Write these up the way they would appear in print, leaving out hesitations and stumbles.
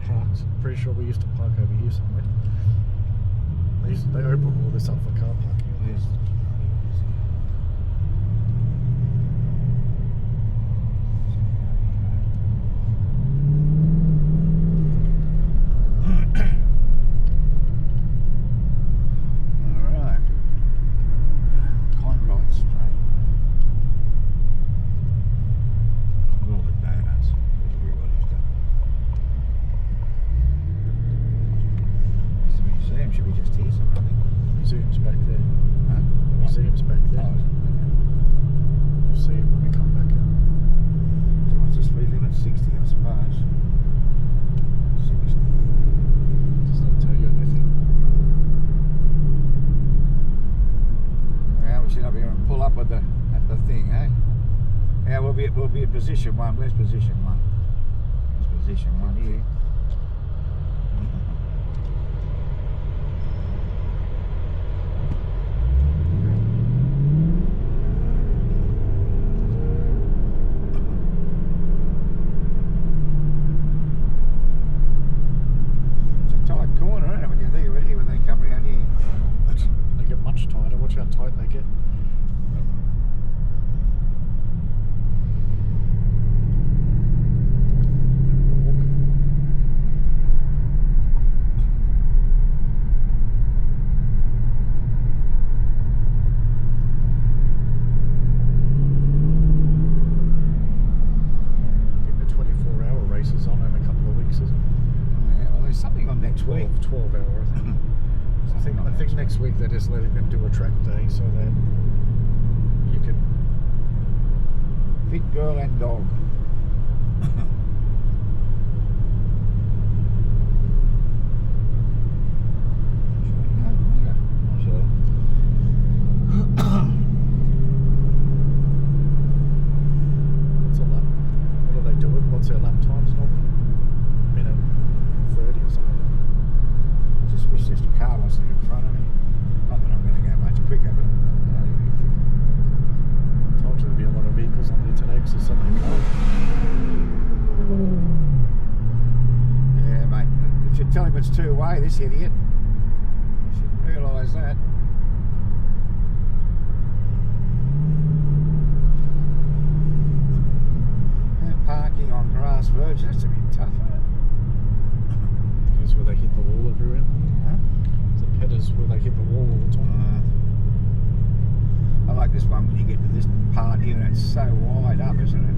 parked. Pretty sure we used to park over here somewhere. They opened all this up for car parking. Yes. Alright. Conrod Straight. All the donuts. Everybody's done. This museum should be just here somewhere, I think. Museum's back there. Huh? Museum's back there. Oh, okay. We'll see it when we come back in. So what's the speed limit? 60, I suppose. 60. Does not tell you anything. Yeah, we should up here and pull up at the thing, eh? Yeah, we'll be at position 1. Where's position 1? There's position 1 here. It's a tight corner, isn't it, when you think of it here when they come around here? They get much tighter. Watch how tight they get. I think the 24-hour race is on in a couple of weeks, isn't it? Yeah, well, there's something on next week. 12 hour, I think. I think next week they're just letting them do a track day so that you can. Fit girl and dog. What's a lap? What are they doing? What's their lap times normally? Minute 30 or something. Just wish this car wasn't in front of me. Not that I'm going to go much quicker, but I told you there'd be a lot of vehicles on there today because there's so many cars. yeah, mate. You should tell him it's two-way, this idiot. You should realise that. Parking on grass verge, that's a bit tough, isn't it? That's where they hit the wall everywhere. Huh? The headers where they hit the wall all the time. I like this one when you get to this part here and it's so wide up, isn't it?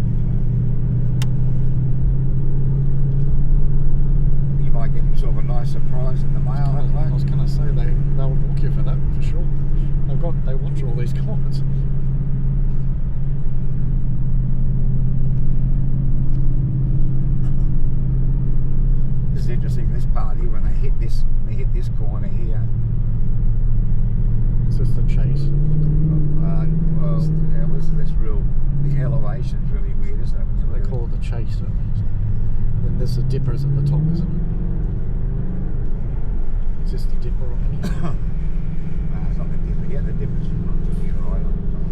You might get sort of a nice surprise in the mail. I was going to say they'll book you for that for sure. They watch all these comments. This is interesting. This part here, when they hit this corner here. It's just the chase. Well, yeah, the elevation's really weird, isn't it? They call it the chase, don't they? And then there's the dippers at the top, isn't it? Is this the dipper or anything? No, it's not the dipper. Yeah, the dipper's not to the right on the top.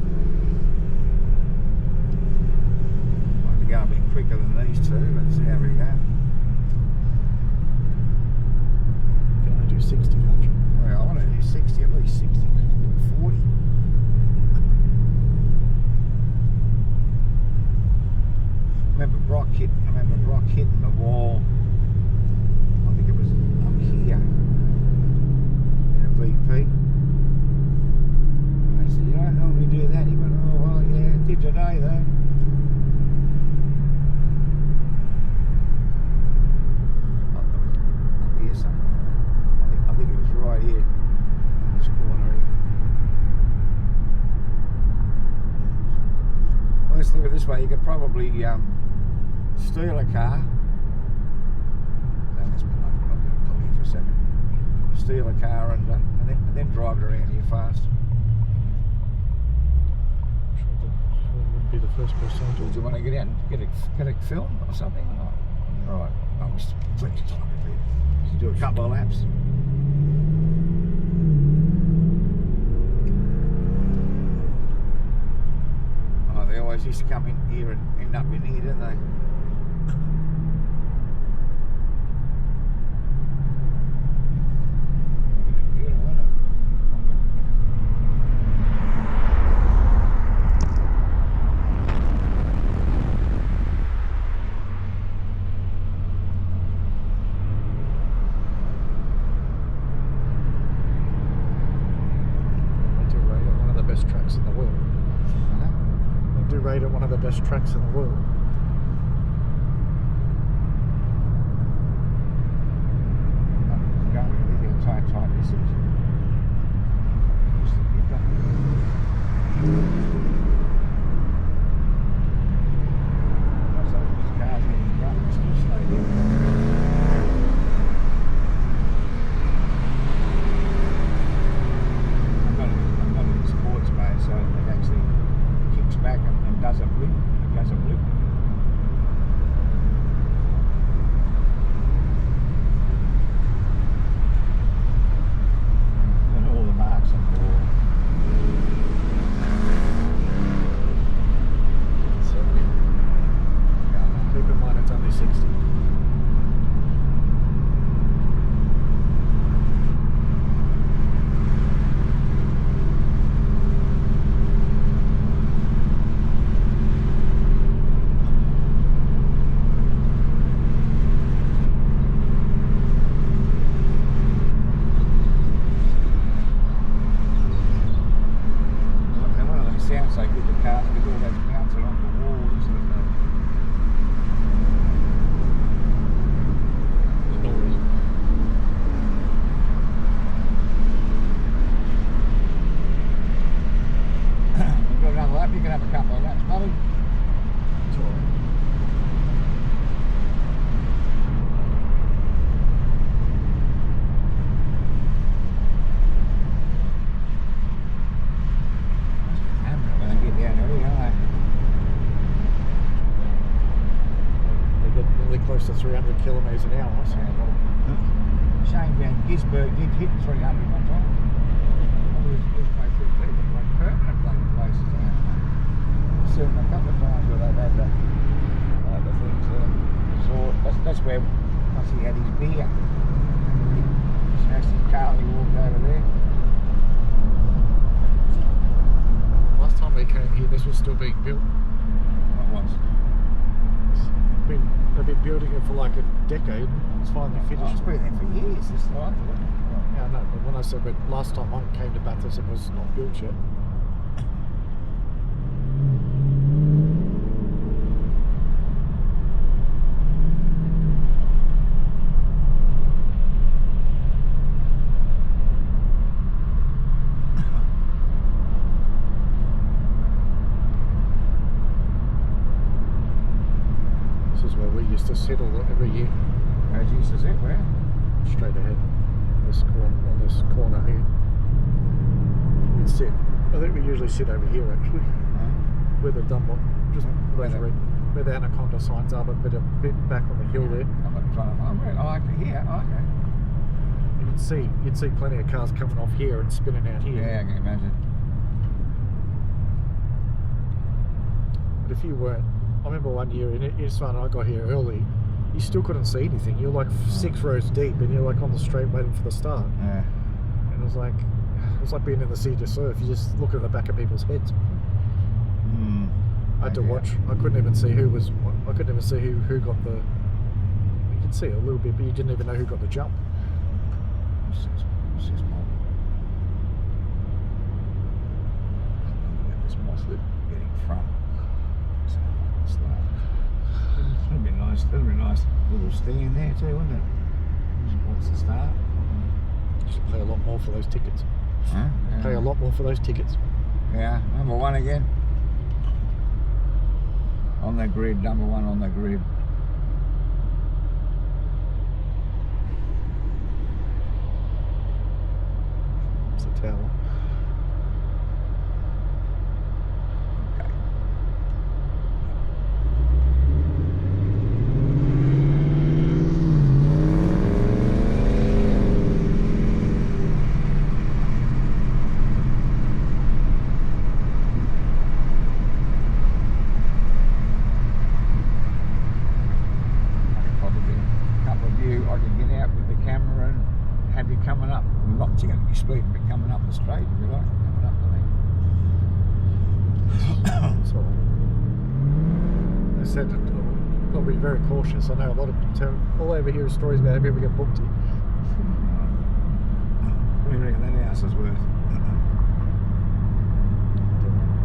Like to go a bit quicker than these two. Let's see how we go. You can only do 60, can't you? Well, I want to do 60, at least 60, 40. I remember Brock hitting the wall. I think it was up here in a VP. And I said, you don't normally do that. He went, oh well, yeah, I did today though. Up here somewhere. I think it was right here in this corner here. Well, let's look at it this way. You could probably steal a car. Let's pull up. I'm going to pull here for a second. Steal a car and then drive it around here fast. Sure wouldn't be the first person to. Do you want to get out and get a film or something? Oh, right. Oh, there's plenty of time to do a couple of laps. Oh, they always used to come in here and end up in here, didn't they? best tracks in the world. Tight this is. Close to 300 kilometres an hour. So. Shane Van Gisberg did hit 300 one time. It was quite through like permanent bloody places now. I've seen them a couple of times where they've had the things there. Resort. That's where once he had his beer. He smashed his car and he walked over there. Last time we came here, this was still being built. What was? They've been building it for like a decade. It's finally finished. It's been there for years, this life. Yeah, I know, but when I said, but last time I came to Bathurst, it was not built yet. To settle every year. Where did you used to sit? Where? Straight ahead. On this corner here. We'd sit. I think we usually sit over here actually. Where the Dunlop, just where the Anaconda signs are, but a bit back on the hill there. I'm not trying to find where. Oh, okay, here. Oh, okay. You'd see plenty of cars coming off here and spinning out here. Yeah, I can imagine. But if you weren't, I remember one year in Esses, I got here early, you still couldn't see anything. You're like 6 rows deep and you're like on the straight waiting for the start. Yeah. And it was like being in the sea to surf. You just look at the back of people's heads. I had to watch. I couldn't even see who got the. You could see a little bit, but you didn't even know who got the jump. What's this one? This moss lip getting front. That'd be nice. That'd be a nice little stand there too, wouldn't it? What's the start? You should pay a lot more for those tickets. Huh? Yeah. Pay a lot more for those tickets. Yeah, number one again. On the grid, number one on the grid. It's the tower. Speeding, but coming up the straight, if you like, coming up the thing. They said I'll be very cautious. I know a lot of all over here is stories about how people get booked here. What do you reckon that house is worth?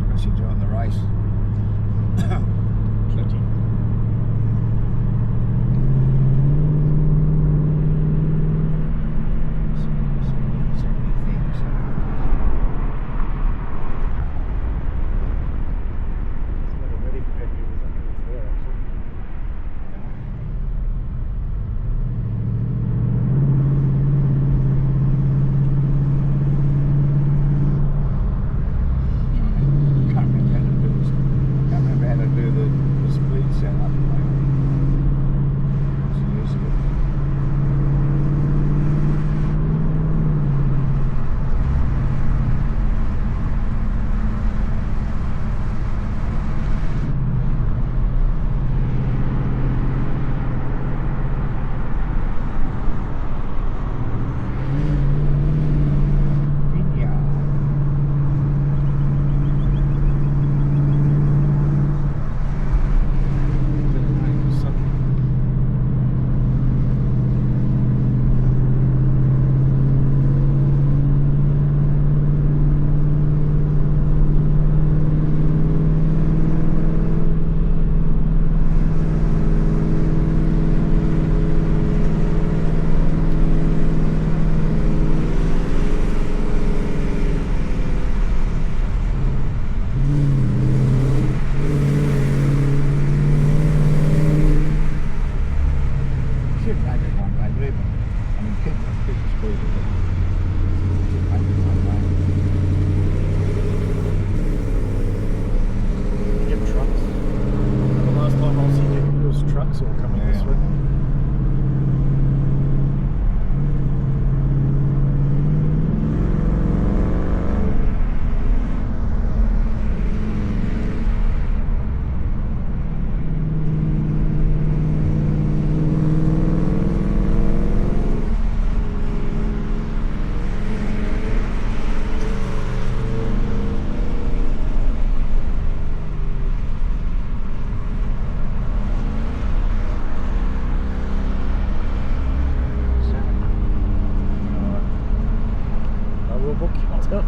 Especially during the race. Plenty.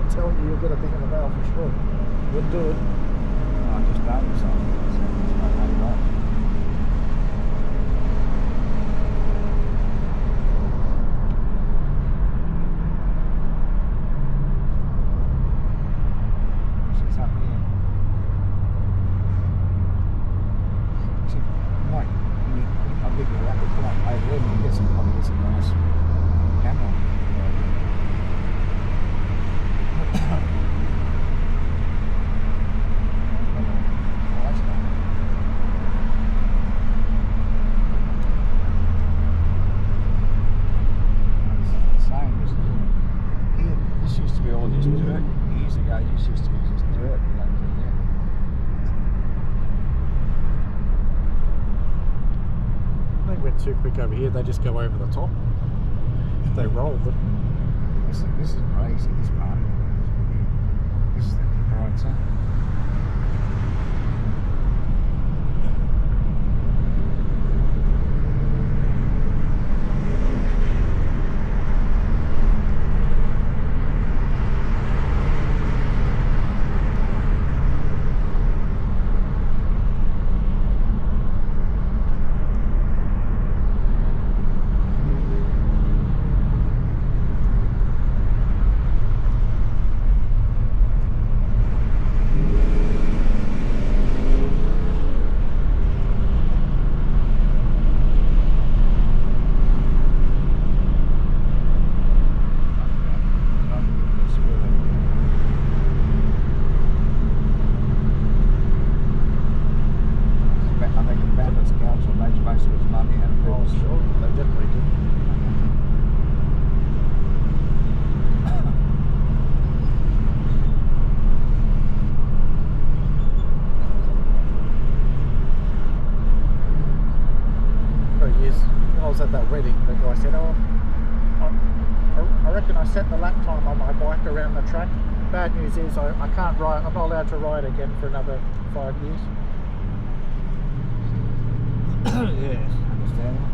Telling you you'll get a thing in the mail for sure. Wouldn't do it. No, I just don't. So what's up here? See, Mike, I'll give you a rapid point. Over there, you get some nice camera. This used to be all just dirt. Years ago, this used to be just dirt. They went too quick over here. They just go over the top. They roll, but this is crazy. This part. This is the proprietor. At that wedding, the guy said, "Oh, I reckon I set the lap time on my bike around the track. Bad news is I can't ride. I'm not allowed to ride again for another 5 years." Yes, understandable.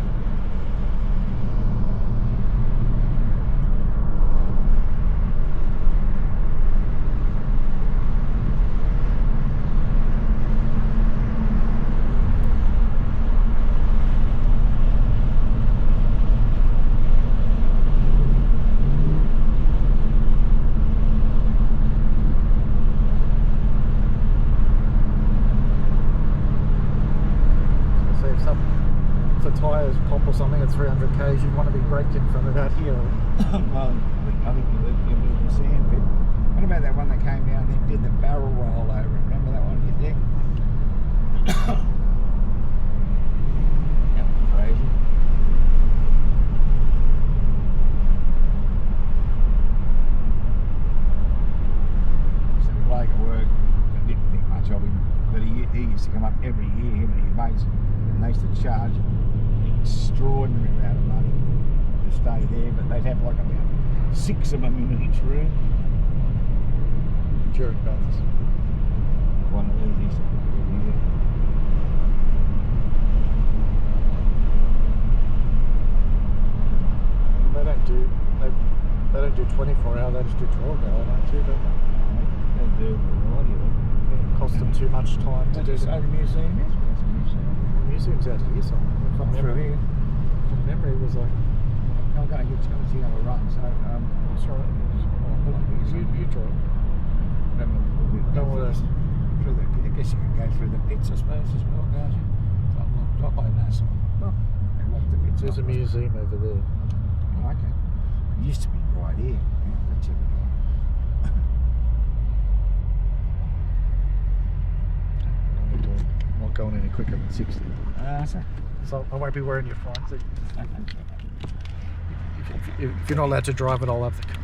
about 300 k's, you'd want to be braking from about here. Well, I think you'll be in the sand bit. What about that one that came down and did the barrel roll over it? Remember that one you did? That was crazy. So the bloke at work, I didn't think much of him, but he used to come up every year, him and his mates, and they used to charge an extraordinary amount of money to stay there, but they'd have like about 6 of them in each room. During Bathurst. One of these used to come up every year. They don't do 24 hour, they just do 12 hour now too, don't they? They do a variety of it. It costs them too much time to do So the museum is? That's the museum. The museum's out here somewhere. From memory, here. from memory it was like, I'm going to get you to have a run, so that's right. You drive. Don't want to. Through the, I guess you can go through the pits, I suppose, as well, can't you? It's not locked up, I know some. No. They locked the pits There's up. a museum over there. Oh, okay. It used to be right here. Yeah, that's it. I'm not going any quicker than 60. So. So I won't be wearing your fine seat. If you're not allowed to drive it, I'll have the car.